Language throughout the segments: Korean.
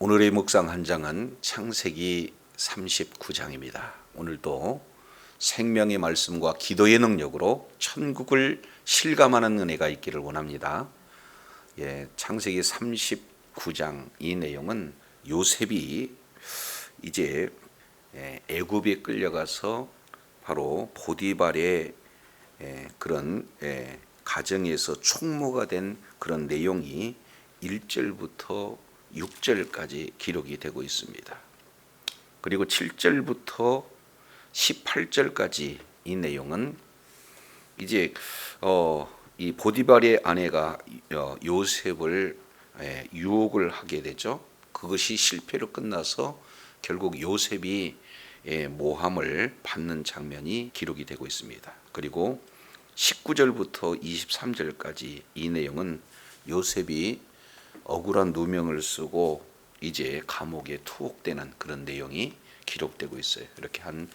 오늘의 묵상 한 장은 창세기 39장입니다. 오늘도 생명의 말씀과 기도의 능력으로 천국을 실감하는 은혜가 있기를 원합니다. 창세기 39장 이 내용은 요셉이 이제 애굽에 끌려가서 바로 보디발의 그런 가정에서 총무가 된 그런 내용이 1절부터 6절까지 기록이 되고 있습니다. 그리고 7절부터 18절까지 이 내용은 이제 이 보디발의 아내가 요셉을 유혹을 하게 되죠. 그것이 실패로 끝나서 결국 요셉이 모함을 받는 장면이 기록이 되고 있습니다. 그리고 19절부터 23절까지 이 내용은 요셉이 억울한 누명을 쓰고 이제 감옥에 투옥되는 그런 내용이 기록되고 있어요. 이렇게 한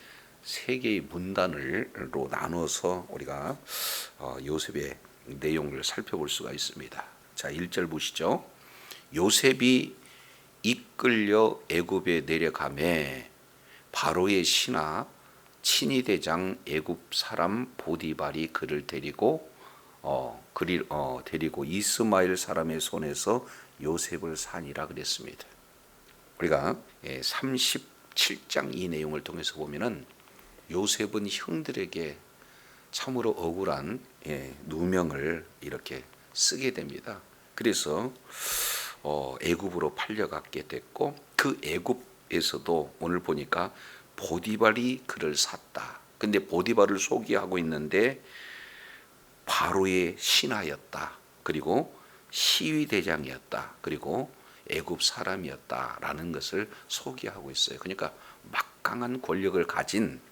세 개의 문단으로 나눠서 우리가 요셉의 내용을 살펴볼 수가 있습니다. 자, 1절 보시죠. 요셉이 이끌려 애굽에 내려가매 바로의 신하 친위 대장 애굽 사람 보디발이 그를 데리고 이스마엘 사람의 손에서 요셉을 산이라 그랬습니다. 우리가 37장 이 내용을 통해서 보면은 요셉은 형들에게 참으로 억울한 누명을 이렇게 쓰게 됩니다. 그래서 애굽으로 팔려가게 됐고 그 애굽에서도 오늘 보니까 보디발이 그를 샀다. 근데 보디발을 소개하고 있는데 바로의 신하였다. 그리고 시위대장이었다. 그리고 애굽 사람이었다라는 것을 소개하고 있어요. 그러니까 막강한 권력을 가진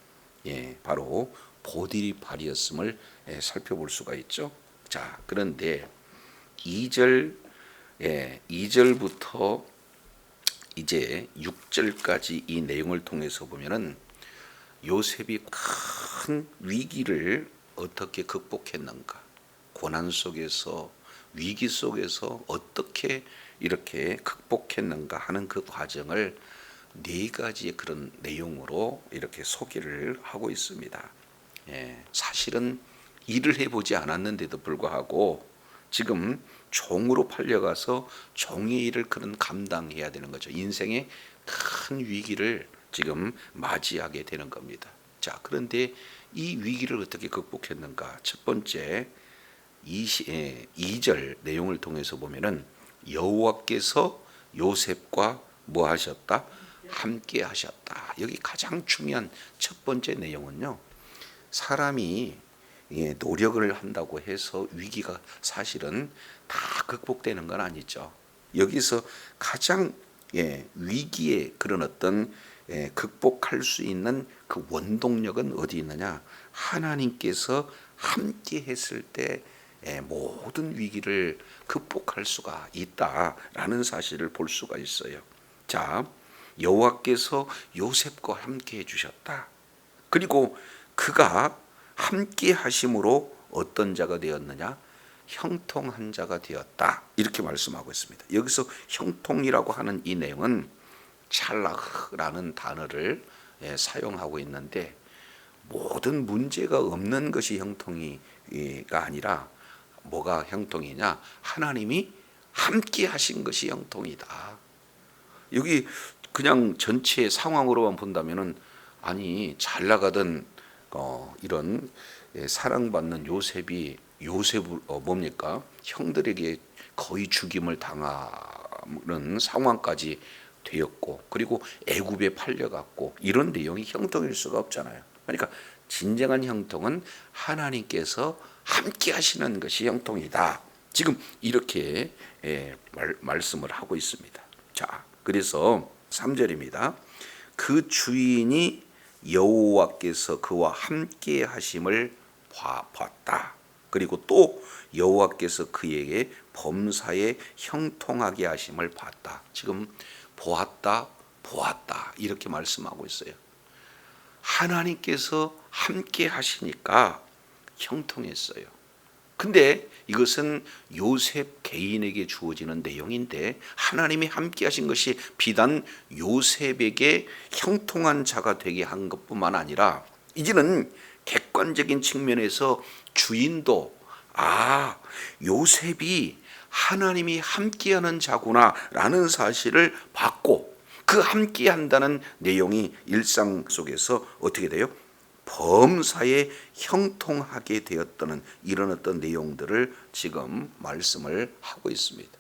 바로 보디발이었음을 살펴볼 수가 있죠. 자, 그런데 2절부터 이제 6절까지 이 내용을 통해서 보면은 요셉이 큰 위기를 어떻게 극복했는가, 고난 속에서 위기 속에서 어떻게 이렇게 극복했는가 하는 그 과정을 네 가지의 그런 내용으로 이렇게 소개를 하고 있습니다. 사실은 일을 해보지 않았는데도 불구하고 지금 종으로 팔려가서 종의 일을 그런 감당해야 되는 거죠. 인생의 큰 위기를 지금 맞이하게 되는 겁니다. 자, 그런데 이 위기를 어떻게 극복했는가? 첫 번째 2절 내용을 통해서 보면은 여호와께서 요셉과 뭐 하셨다? 함께 하셨다. 여기 가장 중요한 첫 번째 내용은요. 사람이 노력을 한다고 해서 위기가 사실은 다 극복되는 건 아니죠. 여기서 가장 위기의 그런 어떤 극복할 수 있는 그 원동력은 어디 있느냐? 하나님께서 함께 했을 때 모든 위기를 극복할 수가 있다라는 사실을 볼 수가 있어요. 자, 여호와께서 요셉과 함께 해주셨다. 그리고 그가 함께 하심으로 어떤 자가 되었느냐? 형통한 자가 되었다. 이렇게 말씀하고 있습니다. 여기서 형통이라고 하는 이 내용은 찰라흐라는 단어를 사용하고 있는데 모든 문제가 없는 것이 형통이가 아니라 뭐가 형통이냐? 하나님이 함께 하신 것이 형통이다. 여기 그냥 전체 상황으로만 본다면은 아니 잘 나가던 이런 사랑받는 요셉이 뭡니까? 형들에게 거의 죽임을 당하는 상황까지 되었고 그리고 애굽에 팔려갔고 이런 내용이 형통일 수가 없잖아요. 그러니까 진정한 형통은 하나님께서 함께 하시는 것이 형통이다. 지금 이렇게 말씀을 하고 있습니다. 자, 그래서 3절입니다. 그 주인이 여호와께서 그와 함께 하심을 봤다. 그리고 또 여호와께서 그에게 범사에 형통하게 하심을 봤다. 지금 보았다 이렇게 말씀하고 있어요. 하나님께서 함께 하시니까 형통했어요. 근데 이것은 요셉 개인에게 주어지는 내용인데 하나님이 함께 하신 것이 비단 요셉에게 형통한 자가 되게 한 것뿐만 아니라 이제는 객관적인 측면에서 주인도 요셉이 하나님이 함께하는 자구나 라는 사실을 받고 그 함께한다는 내용이 일상 속에서 어떻게 돼요? 범사에 형통하게 되었다는 이런 어떤 내용들을 지금 말씀을 하고 있습니다.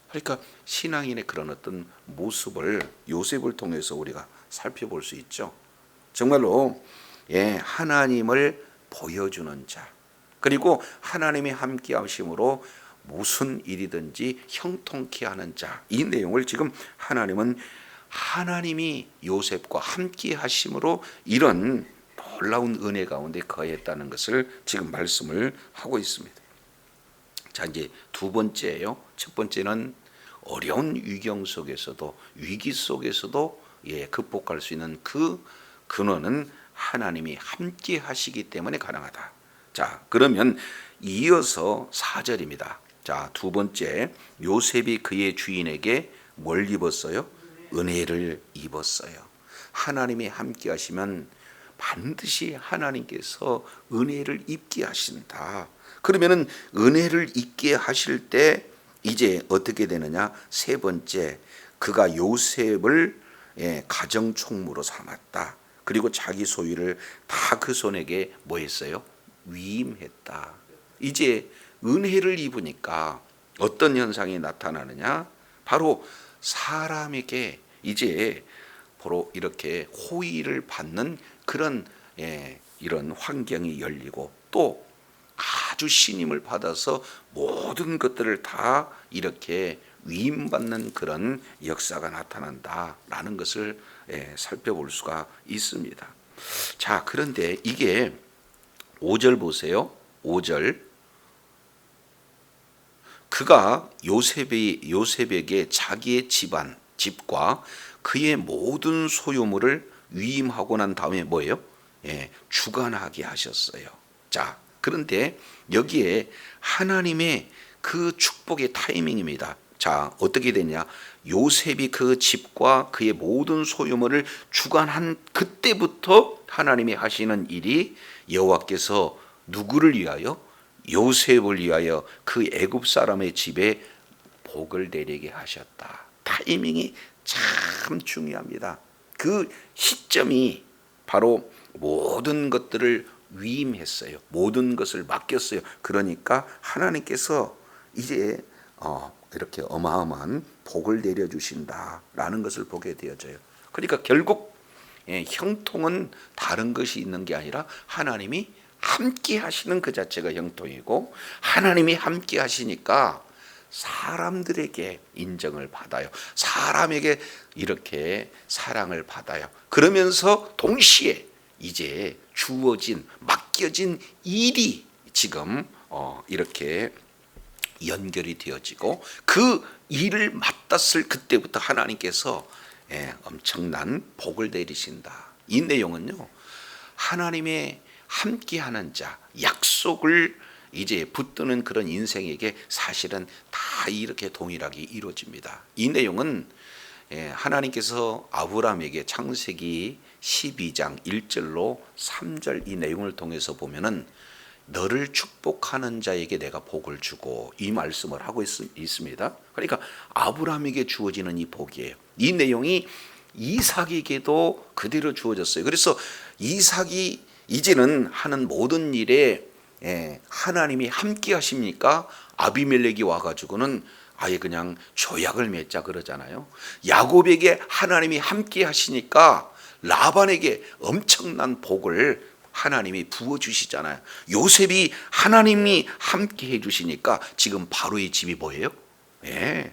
그러니까 신앙인의 그런 어떤 모습을 요셉을 통해서 우리가 살펴볼 수 있죠. 정말로 하나님을 보여주는 자, 그리고 하나님이 함께 하심으로 무슨 일이든지 형통케 하는 자, 이 내용을 지금 하나님이 요셉과 함께 하심으로 이런 놀라운 은혜 가운데 거했다는 것을 지금 말씀을 하고 있습니다. 자, 이제 두 번째예요. 첫 번째는 어려운 위경 속에서도 위기 속에서도 극복할 수 있는 그 근원은 하나님이 함께 하시기 때문에 가능하다. 자, 그러면 이어서 4절입니다. 자, 두 번째, 요셉이 그의 주인에게 뭘 입었어요? 은혜를 입었어요. 하나님이 함께 하시면 반드시 하나님께서 은혜를 입게 하신다. 그러면은 은혜를 입게 하실 때 이제 어떻게 되느냐? 세 번째, 그가 요셉을 가정총무로 삼았다. 그리고 자기 소유를 다 그 손에게 뭐 했어요? 위임했다. 이제 은혜를 입으니까 어떤 현상이 나타나느냐? 바로 사람에게 이제 바로 이렇게 호의를 받는 그런 이런 환경이 열리고 또 아주 신임을 받아서 모든 것들을 다 이렇게 위임받는 그런 역사가 나타난다라는 것을 살펴볼 수가 있습니다. 자, 그런데 이게 5절 보세요. 5절. 그가 요셉에게 자기의 집과 그의 모든 소유물을 위임하고 난 다음에 뭐예요? 주관하게 하셨어요. 자, 그런데 여기에 하나님의 그 축복의 타이밍입니다. 자, 어떻게 되냐? 요셉이 그 집과 그의 모든 소유물을 주관한 그때부터 하나님이 하시는 일이 여호와께서 누구를 위하여? 요셉을 위하여 그 애굽 사람의 집에 복을 내리게 하셨다. 타이밍이 참 중요합니다. 그 시점이 바로 모든 것들을 위임했어요. 모든 것을 맡겼어요. 그러니까 하나님께서 이제 이렇게 어마어마한 복을 내려주신다라는 것을 보게 되어져요. 그러니까 결국 형통은 다른 것이 있는 게 아니라 하나님이 함께 하시는 그 자체가 형통이고 하나님이 함께 하시니까 사람들에게 인정을 받아요. 사람에게 이렇게 사랑을 받아요. 그러면서 동시에 이제 주어진 맡겨진 일이 지금 이렇게 연결이 되어지고 그 일을 맡았을 그때부터 하나님께서 엄청난 복을 내리신다. 이 내용은요, 하나님의 함께하는 자, 약속을 이제 붙드는 그런 인생에게 사실은 다 이렇게 동일하게 이루어집니다. 이 내용은 하나님께서 아브라함에게 창세기 12장 1절로 3절 이 내용을 통해서 보면은 너를 축복하는 자에게 내가 복을 주고 이 말씀을 하고 있습니다. 그러니까 아브라함에게 주어지는 이 복이에요. 이 내용이 이삭에게도 그대로 주어졌어요. 그래서 이삭이 이제는 하는 모든 일에 하나님이 함께 하십니까? 아비멜렉이 와가지고는 아예 그냥 조약을 맺자 그러잖아요. 야곱에게 하나님이 함께 하시니까 라반에게 엄청난 복을 하나님이 부어주시잖아요. 요셉이 하나님이 함께 해주시니까 지금 바로의 집이 뭐예요?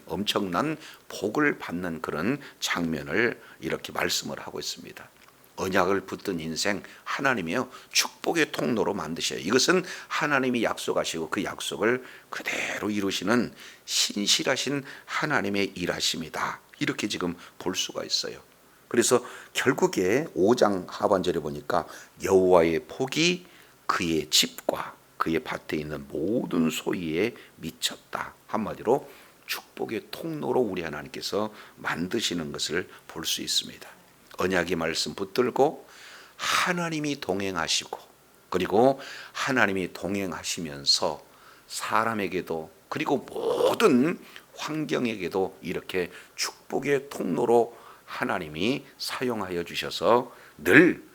엄청난 복을 받는 그런 장면을 이렇게 말씀을 하고 있습니다. 언약을 붙든 인생 하나님이요 축복의 통로로 만드셔요. 이것은 하나님이 약속하시고 그 약속을 그대로 이루시는 신실하신 하나님의 일하심이다. 이렇게 지금 볼 수가 있어요. 그래서 결국에 5장 하반절에 보니까 여호와의 복이 그의 집과 그의 밭에 있는 모든 소유에 미쳤다. 한마디로 축복의 통로로 우리 하나님께서 만드시는 것을 볼 수 있습니다. 언약의 말씀 붙들고 하나님이 동행하시고, 그리고 하나님이 동행하시면서 사람에게도, 그리고 모든 환경에게도 이렇게 축복의 통로로 하나님이 사용하여 주셔서 늘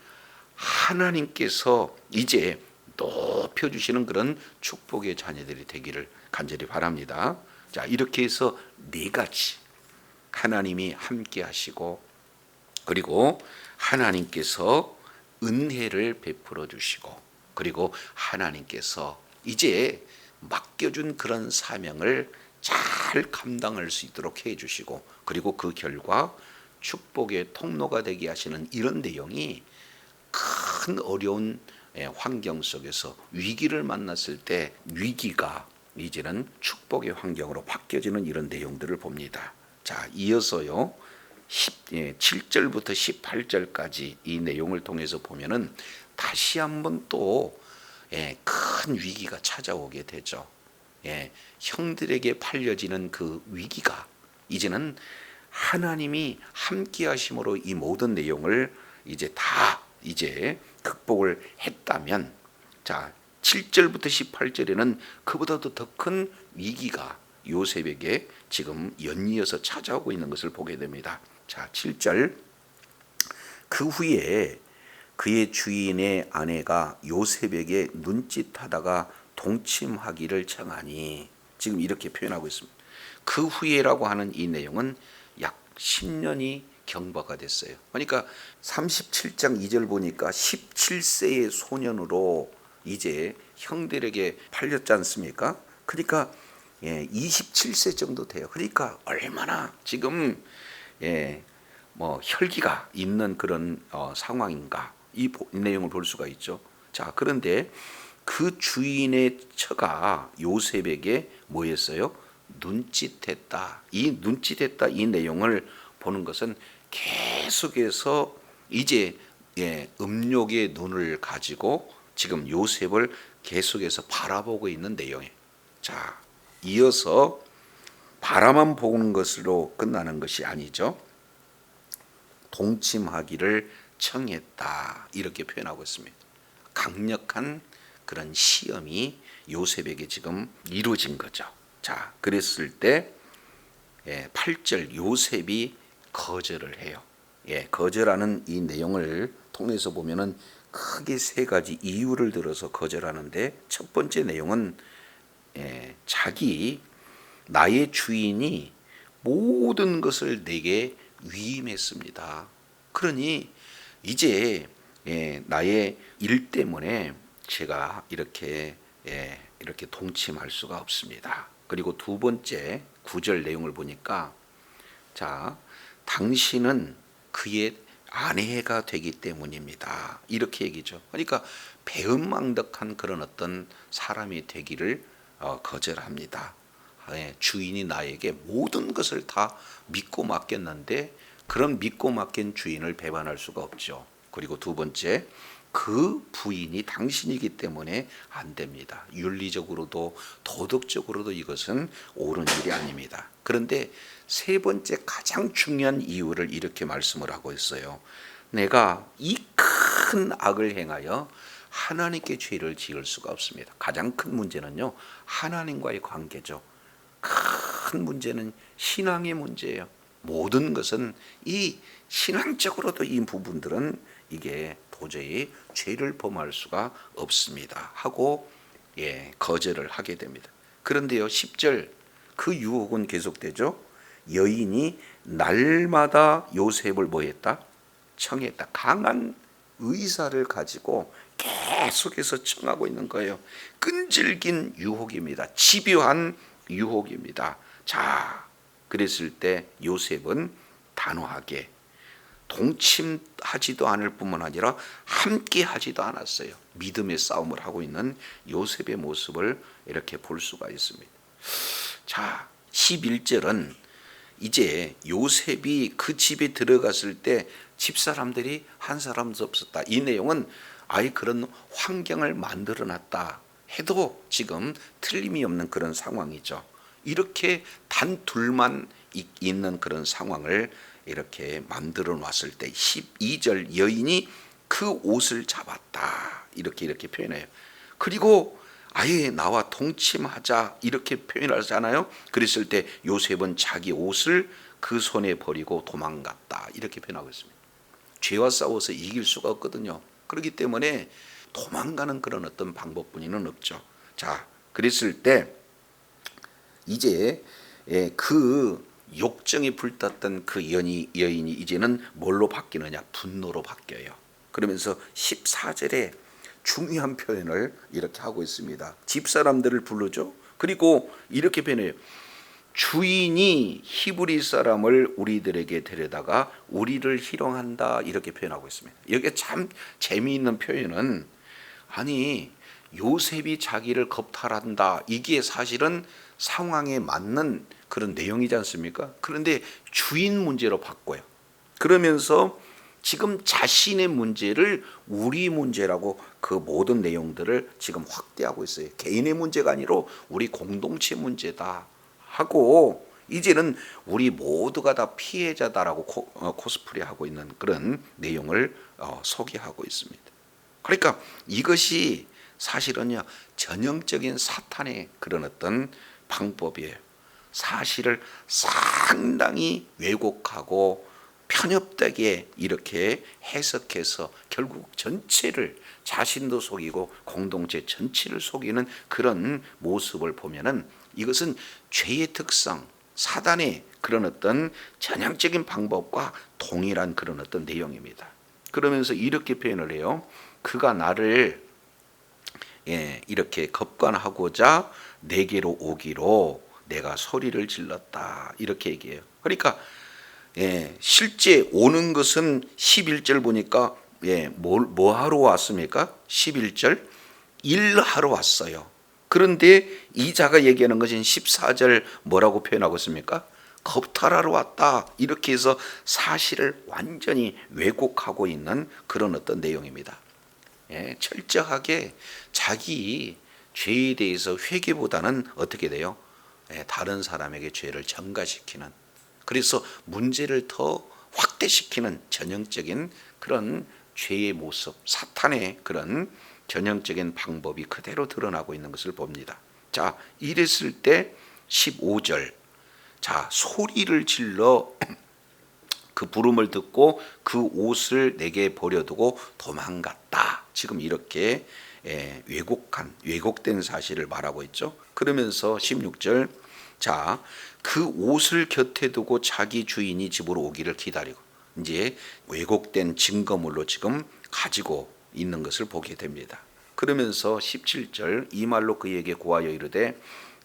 하나님께서 이제 높여주시는 그런 축복의 자녀들이 되기를 간절히 바랍니다. 자, 이렇게 해서 네 가지, 하나님이 함께 하시고, 그리고 하나님께서 은혜를 베풀어 주시고, 그리고 하나님께서 이제 맡겨준 그런 사명을 잘 감당할 수 있도록 해 주시고, 그리고 그 결과 축복의 통로가 되게 하시는 이런 내용이 큰 어려운 환경 속에서 위기를 만났을 때 위기가 이제는 축복의 환경으로 바뀌어지는 이런 내용들을 봅니다. 자, 이어서요 7절부터 18절까지 이 내용을 통해서 보면은 다시 한번 또 큰 위기가 찾아오게 되죠. 형들에게 팔려지는 그 위기가 이제는 하나님이 함께 하심으로 이 모든 내용을 이제 다 극복을 했다면, 자 7절부터 18절에는 그보다도 더 큰 위기가 요셉에게 지금 연이어서 찾아오고 있는 것을 보게 됩니다. 자 7절, 그 후에 그의 주인의 아내가 요셉에게 눈짓하다가 동침하기를 청하니, 지금 이렇게 표현하고 있습니다. 그 후에라고 하는 이 내용은 약 10년이 경과가 됐어요. 그러니까 37장 2절 보니까 17세의 소년으로 이제 형들에게 팔렸지 않습니까? 그러니까 27세 정도 돼요. 그러니까 얼마나 지금 혈기가 있는 그런 상황인가, 이 내용을 볼 수가 있죠. 자, 그런데 그 주인의 처가 요셉에게 뭐였어요? 눈짓했다. 이 눈짓했다 이 내용을 보는 것은 계속해서 이제 음욕의 눈을 가지고 지금 요셉을 계속해서 바라보고 있는 내용이에요. 자, 이어서 바라만 보는 것으로 끝나는 것이 아니죠. 동침하기를 청했다, 이렇게 표현하고 있습니다. 강력한 그런 시험이 요셉에게 지금 이루어진 거죠. 자, 그랬을 때 8절 요셉이 거절을 해요. 거절하는 이 내용을 통해서 보면은 크게 세 가지 이유를 들어서 거절하는데, 첫 번째 내용은 나의 주인이 모든 것을 내게 위임했습니다. 그러니 이제 나의 일 때문에 제가 이렇게 동침할 수가 없습니다. 그리고 두 번째 9절 내용을 보니까, 자 당신은 그의 아내가 되기 때문입니다, 이렇게 얘기죠. 그러니까 배은망덕한 그런 어떤 사람이 되기를 거절합니다. 주인이 나에게 모든 것을 다 믿고 맡겼는데 그런 믿고 맡긴 주인을 배반할 수가 없죠. 그리고 두 번째, 그 부인이 당신이기 때문에 안 됩니다. 윤리적으로도 도덕적으로도 이것은 옳은 일이 아닙니다. 그런데 세 번째 가장 중요한 이유를 이렇게 말씀을 하고 있어요. 내가 이 큰 악을 행하여 하나님께 죄를 지을 수가 없습니다. 가장 큰 문제는요, 하나님과의 관계죠. 큰 문제는 신앙의 문제예요. 모든 것은 이 신앙적으로도 이 부분들은 이게 도저히 죄를 범할 수가 없습니다 하고 거절을 하게 됩니다. 그런데요 10절, 그 유혹은 계속되죠. 여인이 날마다 요셉을 뭐했다? 청했다. 강한 의사를 가지고 계속해서 청하고 있는 거예요. 끈질긴 유혹입니다. 집요한 유혹입니다. 자, 그랬을 때 요셉은 단호하게 동침하지도 않을 뿐만 아니라 함께 하지도 않았어요. 믿음의 싸움을 하고 있는 요셉의 모습을 이렇게 볼 수가 있습니다. 자, 11절은 이제 요셉이 그 집에 들어갔을 때 집사람들이 한 사람도 없었다. 이 내용은 아예 그런 환경을 만들어 놨다. 해도 지금 틀림이 없는 그런 상황이죠. 이렇게 단 둘만 있는 그런 상황을 이렇게 만들어 놨을 때 12절 여인이 그 옷을 잡았다 이렇게 표현해요. 그리고 아예 나와 동침하자 이렇게 표현하잖아요. 그랬을 때 요셉은 자기 옷을 그 손에 버리고 도망갔다 이렇게 표현하고 있습니다. 죄와 싸워서 이길 수가 없거든요. 그렇기 때문에 도망가는 그런 어떤 방법뿐이는 없죠. 자, 그랬을 때 이제 그 욕정이 불탔던 그 여인이 이제는 뭘로 바뀌느냐? 분노로 바뀌어요. 그러면서 14절에 중요한 표현을 이렇게 하고 있습니다. 집사람들을 부르죠. 그리고 이렇게 표현해요. 주인이 히브리 사람을 우리들에게 데려다가 우리를 희롱한다 이렇게 표현하고 있습니다. 여기에 참 재미있는 표현은 아니 요셉이 자기를 겁탈한다 이게 사실은 상황에 맞는 그런 내용이지 않습니까? 그런데 주인 문제로 바꿔요. 그러면서 지금 자신의 문제를 우리 문제라고 그 모든 내용들을 지금 확대하고 있어요. 개인의 문제가 아니라 우리 공동체 문제다 하고 이제는 우리 모두가 다 피해자다라고 코스프레하고 있는 그런 내용을 소개하고 있습니다. 그러니까 이것이 사실은요 전형적인 사탄의 그런 어떤 방법이에요. 사실을 상당히 왜곡하고 편협되게 이렇게 해석해서 결국 전체를 자신도 속이고 공동체 전체를 속이는 그런 모습을 보면은 이것은 죄의 특성, 사단의 그런 어떤 전형적인 방법과 동일한 그런 어떤 내용입니다. 그러면서 이렇게 표현을 해요. 그가 나를 이렇게 겁관하고자 내게로 오기로 내가 소리를 질렀다 이렇게 얘기해요. 그러니까 실제 오는 것은 11절 보니까 뭐 하러 왔습니까? 11절 일하러 왔어요. 그런데 이 자가 얘기하는 것은 14절 뭐라고 표현하고 있습니까? 겁탈하러 왔다 이렇게 해서 사실을 완전히 왜곡하고 있는 그런 어떤 내용입니다. 철저하게 자기 죄에 대해서 회개보다는 어떻게 돼요? 다른 사람에게 죄를 전가시키는, 그래서 문제를 더 확대시키는 전형적인 그런 죄의 모습, 사탄의 그런 전형적인 방법이 그대로 드러나고 있는 것을 봅니다. 자, 이랬을 때 15절, 자, 소리를 질러 그 부름을 듣고 그 옷을 내게 버려두고 도망갔다. 지금 이렇게 왜곡된 사실을 말하고 있죠. 그러면서 16절, 자, 그 옷을 곁에 두고 자기 주인이 집으로 오기를 기다리고, 이제 왜곡된 증거물로 지금 가지고 있는 것을 보게 됩니다. 그러면서 17절, 이 말로 그에게 고하여 이르되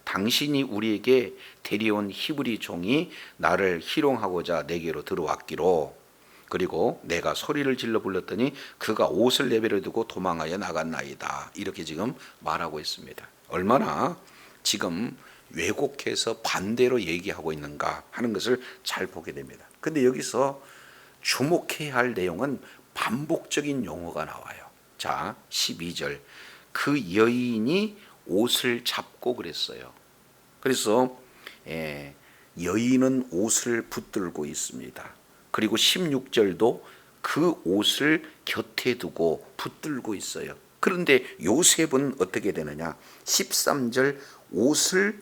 당신이 우리에게 데려온 히브리 종이 나를 희롱하고자 내게로 들어왔기로, 그리고 내가 소리를 질러 불렀더니 그가 옷을 내버려 두고 도망하여 나갔나이다. 이렇게 지금 말하고 있습니다. 얼마나 지금 왜곡해서 반대로 얘기하고 있는가 하는 것을 잘 보게 됩니다. 근데 여기서 주목해야 할 내용은 반복적인 용어가 나와요. 자, 12절, 그 여인이 옷을 잡고 그랬어요. 그래서 여인은 옷을 붙들고 있습니다. 그리고 16절도 그 옷을 곁에 두고 붙들고 있어요. 그런데 요셉은 어떻게 되느냐? 13절 옷을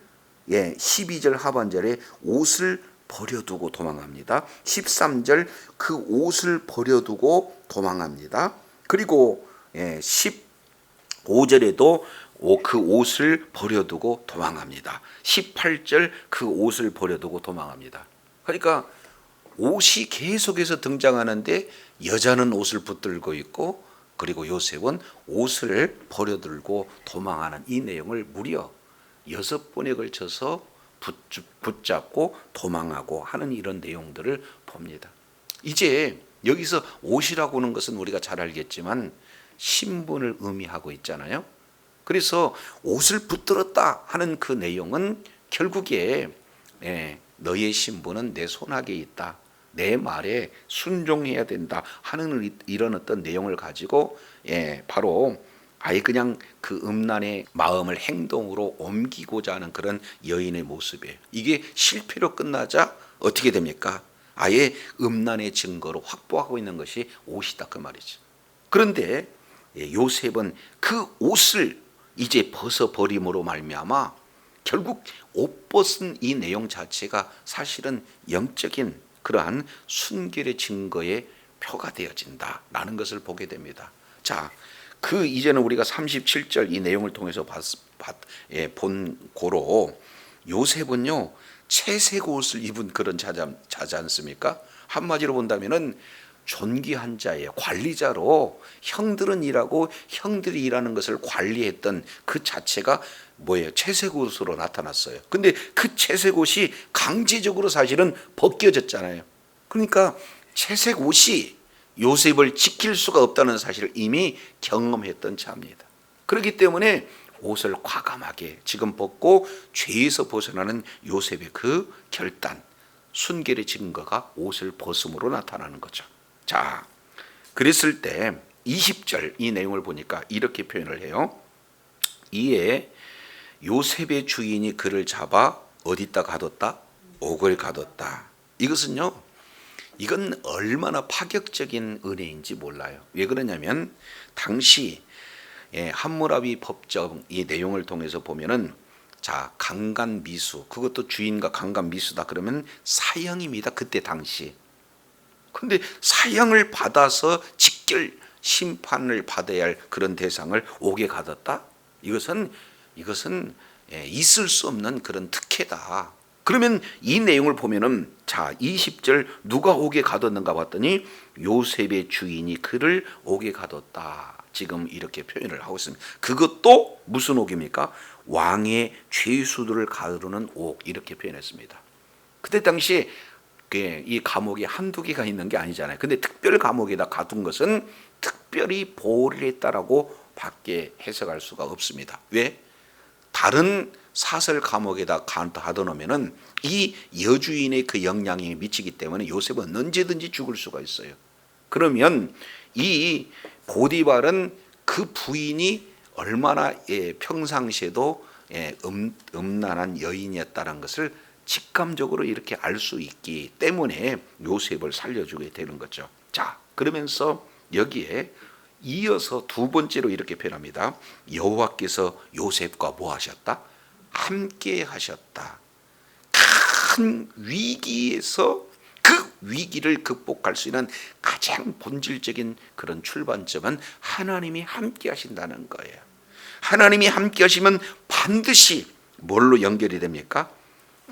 12절 하반절에 옷을 버려두고 도망합니다. 13절 그 옷을 버려두고 도망합니다. 그리고 15절에도 그 옷을 버려두고 도망합니다. 18절 그 옷을 버려두고 도망합니다. 그러니까 옷이 계속해서 등장하는데 여자는 옷을 붙들고 있고, 그리고 요셉은 옷을 버려들고 도망하는 이 내용을 무려 6번에 걸쳐서 붙잡고 도망하고 하는 이런 내용들을 봅니다. 이제 여기서 옷이라고 하는 것은 우리가 잘 알겠지만 신분을 의미하고 있잖아요. 그래서 옷을 붙들었다 하는 그 내용은 결국에 너의 신분은 내 손아귀에 있다, 내 말에 순종해야 된다 하는 이런 어떤 내용을 가지고 바로 아예 그냥 그 음란의 마음을 행동으로 옮기고자 하는 그런 여인의 모습이에요. 이게 실패로 끝나자 어떻게 됩니까? 아예 음란의 증거로 확보하고 있는 것이 옷이다 그 말이죠. 그런데 요셉은 그 옷을 이제 벗어버림으로 말미암아 결국 옷 벗은 이 내용 자체가 사실은 영적인 그러한 순결의 증거의 표가 되어진다라는 것을 보게 됩니다. 자, 그 이제는 우리가 37절 이 내용을 통해서 본 고로 요셉은요 채색 옷을 입은 그런 자지 않습니까? 한마디로 본다면은 존귀한 자예요. 관리자로 형들은 일하고 형들이 일하는 것을 관리했던 그 자체가 뭐예요? 채색 옷으로 나타났어요. 근데 그 채색 옷이 강제적으로 사실은 벗겨졌잖아요. 그러니까 채색 옷이 요셉을 지킬 수가 없다는 사실을 이미 경험했던 자입니다. 그렇기 때문에 옷을 과감하게 지금 벗고 죄에서 벗어나는 요셉의 그 결단, 순결의 증거가 옷을 벗음으로 나타나는 거죠. 자, 그랬을 때 20절 이 내용을 보니까 이렇게 표현을 해요. 이에 요셉의 주인이 그를 잡아 어디다 가뒀다? 옥을 가뒀다. 이것은요, 이건 얼마나 파격적인 은혜인지 몰라요. 왜 그러냐면 당시 함무라비 법정 이 내용을 통해서 보면은 자 강간미수, 그것도 주인과 강간미수다 그러면 사형입니다. 그때 당시. 근데 사형을 받아서 직결 심판을 받아야 할 그런 대상을 옥에 가뒀다? 이것은 있을 수 없는 그런 특혜다. 그러면 이 내용을 보면은 자 20절 누가 옥에 가뒀는가 봤더니 요셉의 주인이 그를 옥에 가뒀다. 지금 이렇게 표현을 하고 있습니다. 그것도 무슨 옥입니까? 왕의 죄수들을 가두는 옥 이렇게 표현했습니다. 그때 당시에 이 감옥이 한두 개가 있는 게 아니잖아요. 근데 특별 감옥에다 가둔 것은 특별히 보호를 했다라고 밖에 해석할 수가 없습니다. 왜? 다른 사설 감옥에다 가둬놓으면은 이 여주인의 그 영향이 미치기 때문에 요셉은 언제든지 죽을 수가 있어요. 그러면 이 보디발은 그 부인이 얼마나 평상시에도 음란한 여인이었다는 것을 직감적으로 이렇게 알 수 있기 때문에 요셉을 살려주게 되는 거죠. 자, 그러면서 여기에 이어서 두 번째로 이렇게 표현합니다. 여호와께서 요셉과 뭐 하셨다? 함께 하셨다. 큰 위기에서 그 위기를 극복할 수 있는 가장 본질적인 그런 출발점은 하나님이 함께 하신다는 거예요. 하나님이 함께 하시면 반드시 뭘로 연결이 됩니까?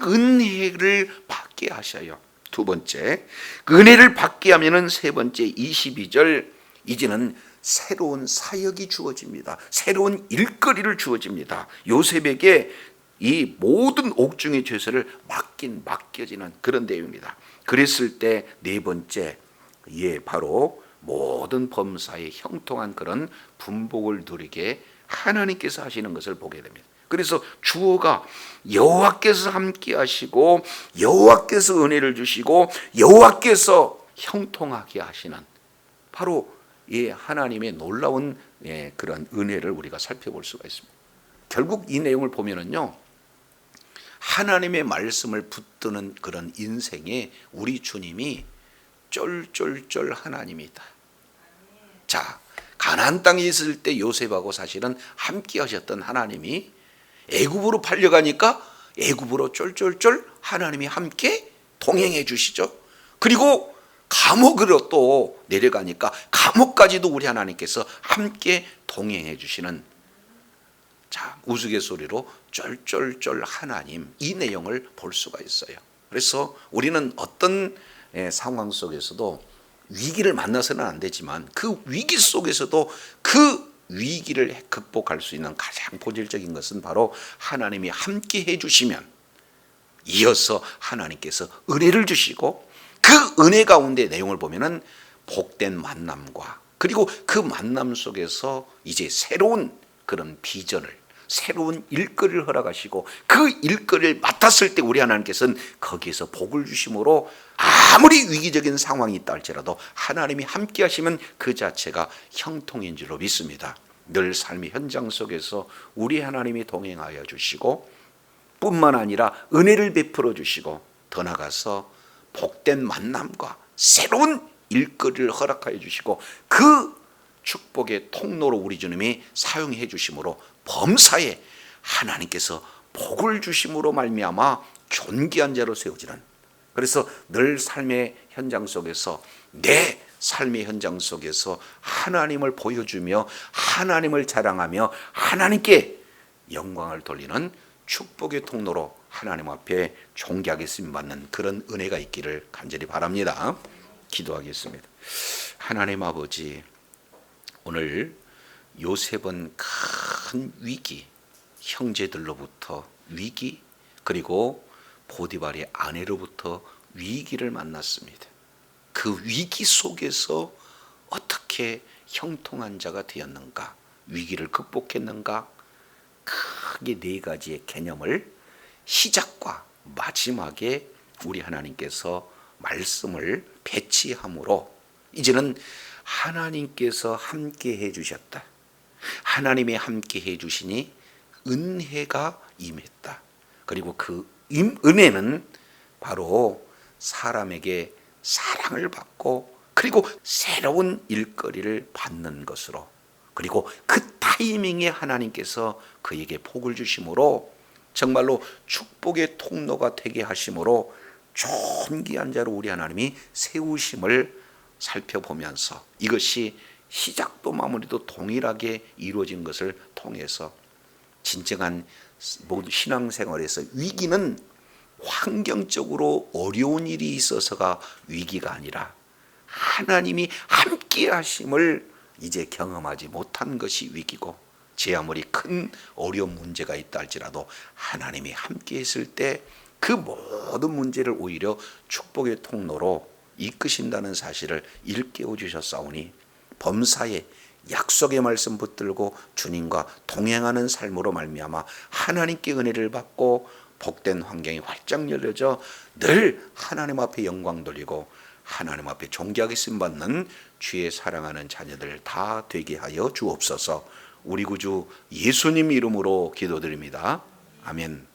은혜를 받게 하셔요. 두 번째, 은혜를 받게 하면은 세 번째 22절 이제는 새로운 사역이 주어집니다. 새로운 일거리를 주어집니다. 요셉에게 이 모든 옥중의 죄수를 맡겨지는 그런 내용입니다. 그랬을 때 네 번째, 바로 모든 범사에 형통한 그런 분복을 누리게 하나님께서 하시는 것을 보게 됩니다. 그래서 주어가 여호와께서 함께 하시고 여호와께서 은혜를 주시고 여호와께서 형통하게 하시는 바로 이 하나님의 놀라운 그런 은혜를 우리가 살펴볼 수가 있습니다. 결국 이 내용을 보면은요, 하나님의 말씀을 붙드는 그런 인생에 우리 주님이 쫄쫄쫄 하나님이다. 자, 가나안 땅에 있을 때 요셉하고 사실은 함께 하셨던 하나님이 애굽으로 팔려가니까 애굽으로 쫄쫄쫄 하나님이 함께 동행해 주시죠. 그리고 감옥으로 또 내려가니까 감옥까지도 우리 하나님께서 함께 동행해 주시는 자 우스갯소리로 쫄쫄쫄 하나님, 이 내용을 볼 수가 있어요. 그래서 우리는 어떤 상황 속에서도 위기를 만나서는 안 되지만 그 위기 속에서도 그 위기를 극복할 수 있는 가장 본질적인 것은 바로 하나님이 함께 해주시면 이어서 하나님께서 은혜를 주시고 그 은혜 가운데 내용을 보면은 복된 만남과 그리고 그 만남 속에서 이제 새로운 그런 비전을 새로운 일거리를 허락하시고 그 일거리를 맡았을 때 우리 하나님께서는 거기에서 복을 주심으로 아무리 위기적인 상황이 있다 할지라도 하나님이 함께 하시면 그 자체가 형통인 줄로 믿습니다. 늘 삶의 현장 속에서 우리 하나님이 동행하여 주시고 뿐만 아니라 은혜를 베풀어 주시고 더 나아가서 복된 만남과 새로운 일거리를 허락하여 주시고 그 축복의 통로로 우리 주님이 사용해 주심으로 범사에 하나님께서 복을 주심으로 말미암아 존귀한 자로 세워지는, 그래서 늘 삶의 현장 속에서 내 삶의 현장 속에서 하나님을 보여주며 하나님을 자랑하며 하나님께 영광을 돌리는 축복의 통로로 하나님 앞에 존귀하게 쓰임받는 그런 은혜가 있기를 간절히 바랍니다. 기도하겠습니다. 하나님 아버지, 오늘 요셉은 큰 위기, 형제들로부터 위기, 그리고 보디발의 아내로부터 위기를 만났습니다. 그 위기 속에서 어떻게 형통한 자가 되었는가, 위기를 극복했는가, 크게 네 가지의 개념을 시작과 마지막에 우리 하나님께서 말씀을 배치함으로 이제는 하나님께서 함께 해주셨다, 하나님이 함께 해주시니 은혜가 임했다, 그리고 그 은혜는 바로 사람에게 사랑을 받고 그리고 새로운 일거리를 받는 것으로, 그리고 그 타이밍에 하나님께서 그에게 복을 주심으로 정말로 축복의 통로가 되게 하심으로 존귀한 자로 우리 하나님이 세우심을 살펴보면서 이것이 시작도 마무리도 동일하게 이루어진 것을 통해서 진정한 모든 신앙생활에서 위기는 환경적으로 어려운 일이 있어서가 위기가 아니라 하나님이 함께 하심을 이제 경험하지 못한 것이 위기고, 제 아무리 큰 어려운 문제가 있다 할지라도 하나님이 함께 했을 때 그 모든 문제를 오히려 축복의 통로로 이끄신다는 사실을 일깨워 주셨사오니 범사에 약속의 말씀 붙들고 주님과 동행하는 삶으로 말미암아 하나님께 은혜를 받고 복된 환경이 활짝 열려져 늘 하나님 앞에 영광 돌리고 하나님 앞에 존귀하게 쓰임받는 주의 사랑하는 자녀들 다 되게 하여 주옵소서. 우리 구주 예수님 이름으로 기도드립니다. 아멘.